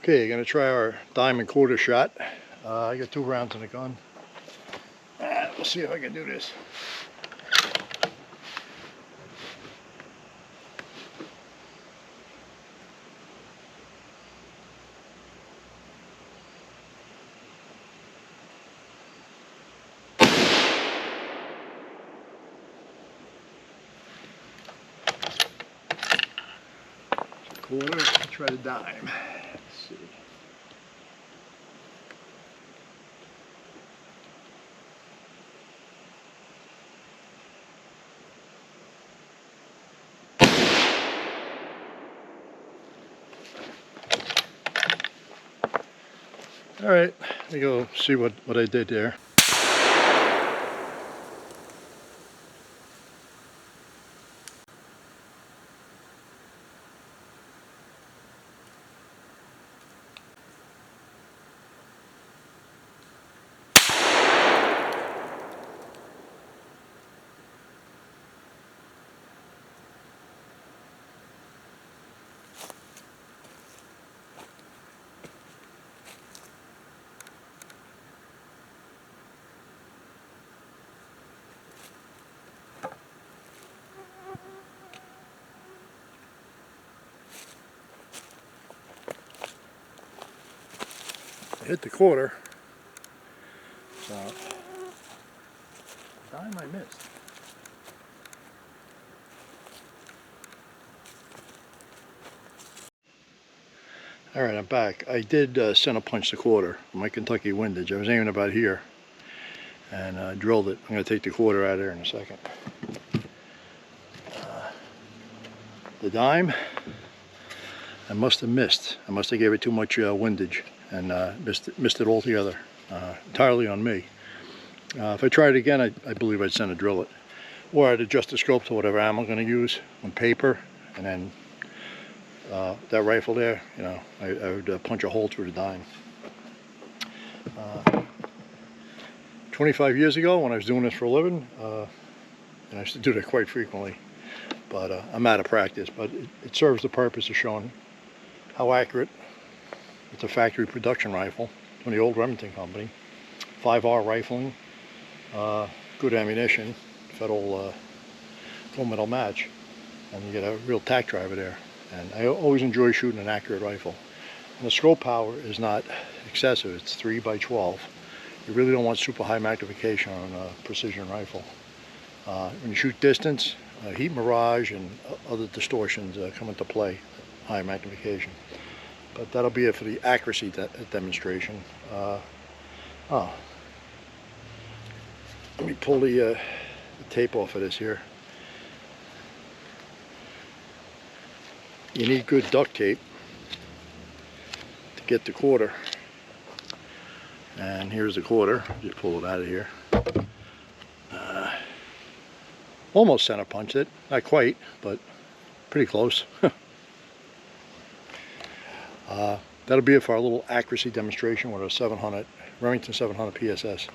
Okay, gonna try our diamond quarter shot. I got 2 rounds in the gun. We'll see if I can do this. Quarter, try the dime. Let's see. All right, let me go see what I did there. Hit the quarter. So, dime I missed. All right, I'm back. I did center punch the quarter on my Kentucky windage. I was aiming about here and drilled it. I'm going to take the quarter out of there in a second. The dime, I must have missed. I must have gave it too much windage and missed it altogether. Entirely on me. If I tried it again, I believe I'd center drill it. Or I'd adjust the scope to whatever ammo I'm going to use on paper, and then that rifle there, you know, I would punch a hole through the dime. 25 years ago, when I was doing this for a living, and I used to do that quite frequently, but I'm out of practice. But it serves the purpose of showing how accurate. It's a factory production rifle from the old Remington company. 5R rifling, good ammunition, Federal full metal match, and you get a real tack driver there. And I always enjoy shooting an accurate rifle. And the scope power is not excessive. It's 3x12. You really don't want super high magnification on a precision rifle. When you shoot distance, heat mirage and other distortions come into play, high magnification. But that'll be it for the accuracy demonstration. Let me pull the tape off of this here. You need good duct tape to get the quarter. And here's the quarter. Just pull it out of here. Almost center punched it. Not quite, but pretty close. That'll be it for our little accuracy demonstration with our 700 Remington 700 PSS.